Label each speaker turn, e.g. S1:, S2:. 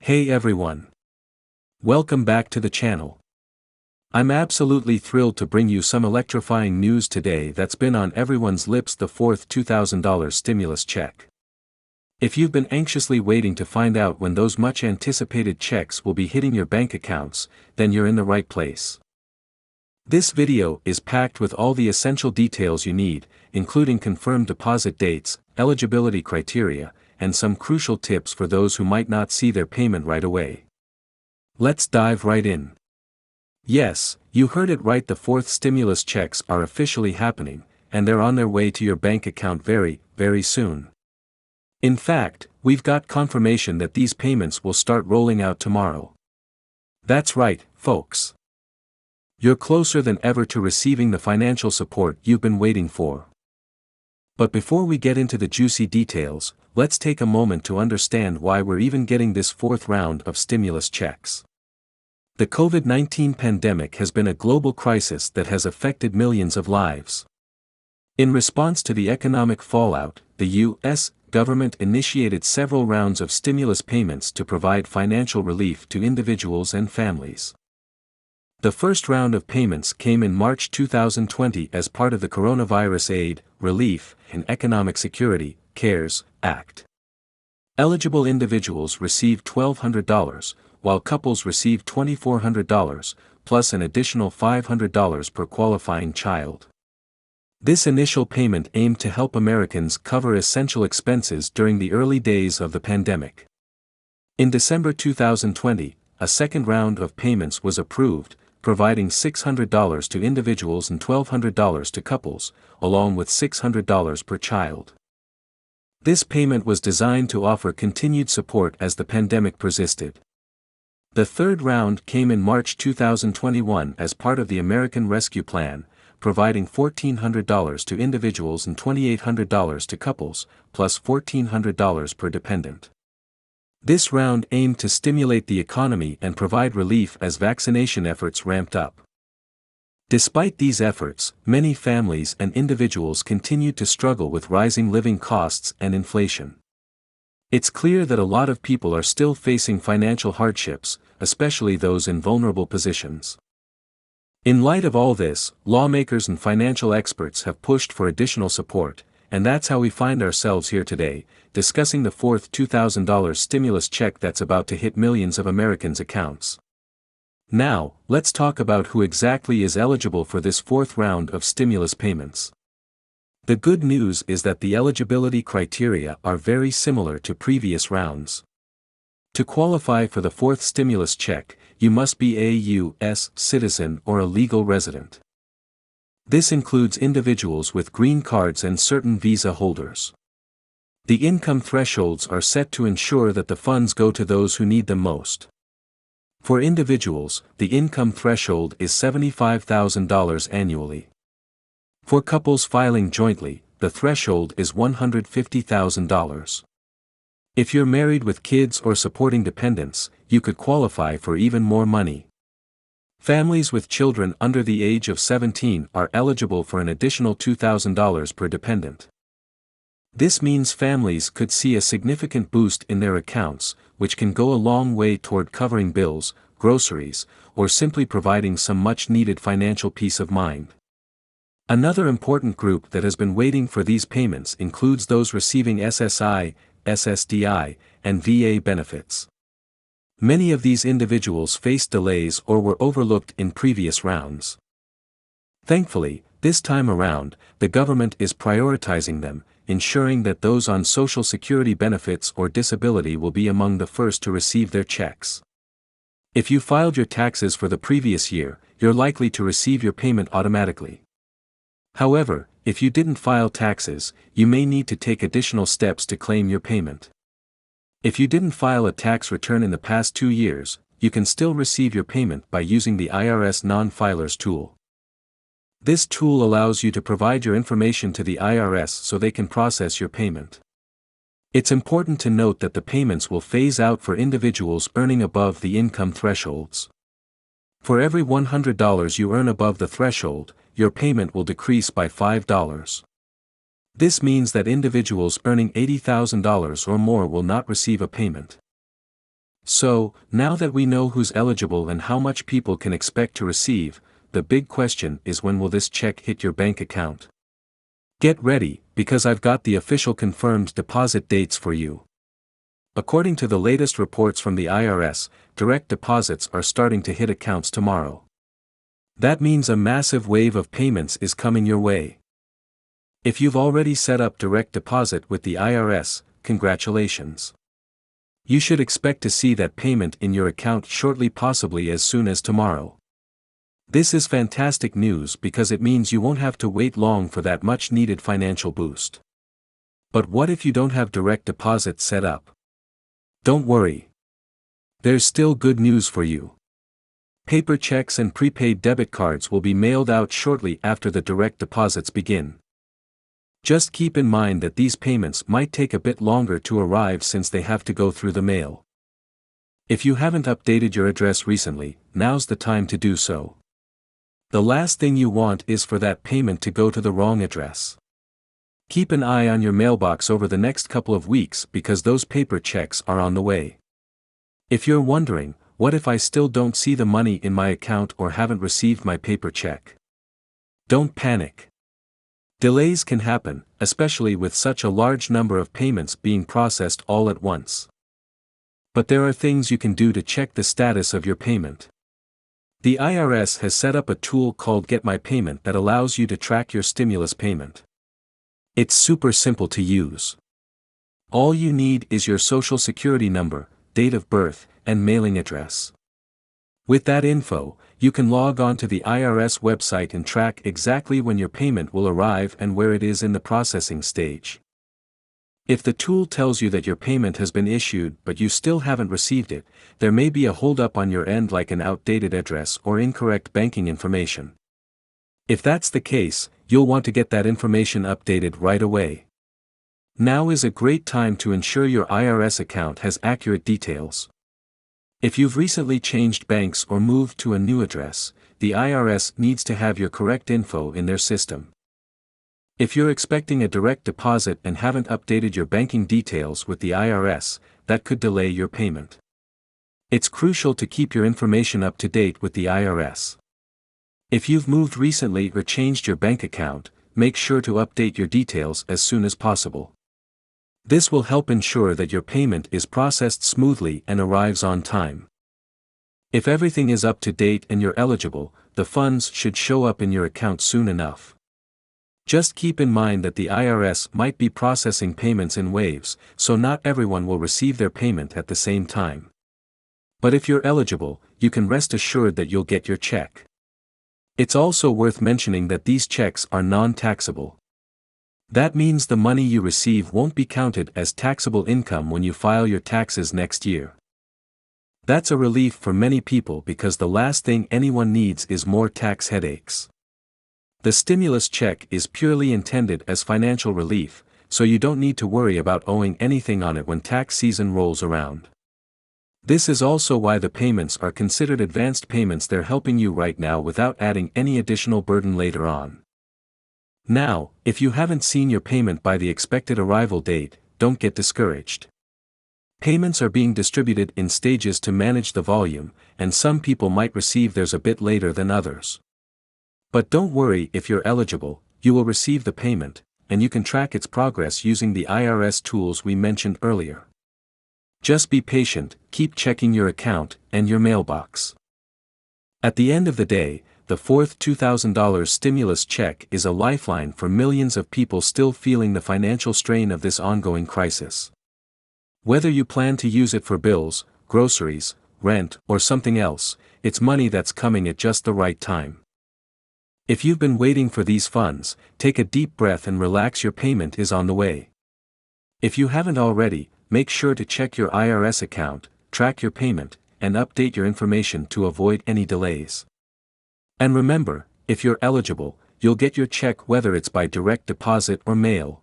S1: Hey everyone. Welcome back to the channel. I'm absolutely thrilled to bring you some electrifying news today that's been on everyone's lips: the fourth $2,000 stimulus check. If you've been anxiously waiting to find out when those much anticipated checks will be hitting your bank accounts, then you're in the right place. This video is packed with all the essential details you need, including confirmed deposit dates, eligibility criteria, and some crucial tips for those who might not see their payment right away. Let's dive right in. Yes, you heard it right, the fourth stimulus checks are officially happening, and they're on their way to your bank account very, very soon. In fact, we've got confirmation that these payments will start rolling out tomorrow. That's right, folks. You're closer than ever to receiving the financial support you've been waiting for. But before we get into the juicy details, let's take a moment to understand why we're even getting this fourth round of stimulus checks. The COVID-19 pandemic has been a global crisis that has affected millions of lives. In response to the economic fallout, the U.S. government initiated several rounds of stimulus payments to provide financial relief to individuals and families. The first round of payments came in March 2020 as part of the Coronavirus Aid, Relief, and Economic Security (CARES) Act. Eligible individuals received $1,200, while couples received $2,400, plus an additional $500 per qualifying child. This initial payment aimed to help Americans cover essential expenses during the early days of the pandemic. In December 2020, a second round of payments was approved, providing $600 to individuals and $1,200 to couples, along with $600 per child. This payment was designed to offer continued support as the pandemic persisted. The third round came in March 2021 as part of the American Rescue Plan, providing $1,400 to individuals and $2,800 to couples, plus $1,400 per dependent. This round aimed to stimulate the economy and provide relief as vaccination efforts ramped up. Despite these efforts, many families and individuals continued to struggle with rising living costs and inflation. It's clear that a lot of people are still facing financial hardships, especially those in vulnerable positions. In light of all this, lawmakers and financial experts have pushed for additional support, and that's how we find ourselves here today, discussing the fourth $2,000 stimulus check that's about to hit millions of Americans' accounts. Now, let's talk about who exactly is eligible for this fourth round of stimulus payments. The good news is that the eligibility criteria are very similar to previous rounds. To qualify for the fourth stimulus check, you must be a U.S. citizen or a legal resident. This includes individuals with green cards and certain visa holders. The income thresholds are set to ensure that the funds go to those who need them most. For individuals, the income threshold is $75,000 annually. For couples filing jointly, the threshold is $150,000. If you're married with kids or supporting dependents, you could qualify for even more money. Families with children under the age of 17 are eligible for an additional $2,000 per dependent. This means families could see a significant boost in their accounts, which can go a long way toward covering bills, groceries, or simply providing some much-needed financial peace of mind. Another important group that has been waiting for these payments includes those receiving SSI, SSDI, and VA benefits. Many of these individuals faced delays or were overlooked in previous rounds. Thankfully, this time around, the government is prioritizing them, ensuring that those on Social Security benefits or disability will be among the first to receive their checks. If you filed your taxes for the previous year, you're likely to receive your payment automatically. However, if you didn't file taxes, you may need to take additional steps to claim your payment. If you didn't file a tax return in the past 2 years, you can still receive your payment by using the IRS non-filers tool. This tool allows you to provide your information to the IRS so they can process your payment. It's important to note that the payments will phase out for individuals earning above the income thresholds. For every $100 you earn above the threshold, your payment will decrease by $5. This means that individuals earning $80,000 or more will not receive a payment. So, now that we know who's eligible and how much people can expect to receive, the big question is, when will this check hit your bank account? Get ready, because I've got the official confirmed deposit dates for you. According to the latest reports from the IRS, direct deposits are starting to hit accounts tomorrow. That means a massive wave of payments is coming your way. If you've already set up direct deposit with the IRS, congratulations. You should expect to see that payment in your account shortly, possibly as soon as tomorrow. This is fantastic news because it means you won't have to wait long for that much needed financial boost. But what if you don't have direct deposit set up? Don't worry. There's still good news for you. Paper checks and prepaid debit cards will be mailed out shortly after the direct deposits begin. Just keep in mind that these payments might take a bit longer to arrive since they have to go through the mail. If you haven't updated your address recently, now's the time to do so. The last thing you want is for that payment to go to the wrong address. Keep an eye on your mailbox over the next couple of weeks because those paper checks are on the way. If you're wondering, what if I still don't see the money in my account or haven't received my paper check? Don't panic. Delays can happen, especially with such a large number of payments being processed all at once. But there are things you can do to check the status of your payment. The IRS has set up a tool called Get My Payment that allows you to track your stimulus payment. It's super simple to use. All you need is your social security number, date of birth, and mailing address. With that info, you can log on to the IRS website and track exactly when your payment will arrive and where it is in the processing stage. If the tool tells you that your payment has been issued but you still haven't received it, there may be a holdup on your end, like an outdated address or incorrect banking information. If that's the case, you'll want to get that information updated right away. Now is a great time to ensure your IRS account has accurate details. If you've recently changed banks or moved to a new address, the IRS needs to have your correct info in their system. If you're expecting a direct deposit and haven't updated your banking details with the IRS, that could delay your payment. It's crucial to keep your information up to date with the IRS. If you've moved recently or changed your bank account, make sure to update your details as soon as possible. This will help ensure that your payment is processed smoothly and arrives on time. If everything is up to date and you're eligible, the funds should show up in your account soon enough. Just keep in mind that the IRS might be processing payments in waves, so not everyone will receive their payment at the same time. But if you're eligible, you can rest assured that you'll get your check. It's also worth mentioning that these checks are non-taxable. That means the money you receive won't be counted as taxable income when you file your taxes next year. That's a relief for many people because the last thing anyone needs is more tax headaches. The stimulus check is purely intended as financial relief, so you don't need to worry about owing anything on it when tax season rolls around. This is also why the payments are considered advanced payments. They're helping you right now without adding any additional burden later on. Now, if you haven't seen your payment by the expected arrival date, don't get discouraged. Payments are being distributed in stages to manage the volume, and some people might receive theirs a bit later than others. But don't worry, if you're eligible, you will receive the payment, and you can track its progress using the IRS tools we mentioned earlier. Just be patient, keep checking your account and your mailbox. At the end of the day, the fourth $2,000 stimulus check is a lifeline for millions of people still feeling the financial strain of this ongoing crisis. Whether you plan to use it for bills, groceries, rent, or something else, it's money that's coming at just the right time. If you've been waiting for these funds, take a deep breath and relax. Your payment is on the way. If you haven't already, make sure to check your IRS account, track your payment, and update your information to avoid any delays. And remember, if you're eligible, you'll get your check whether it's by direct deposit or mail.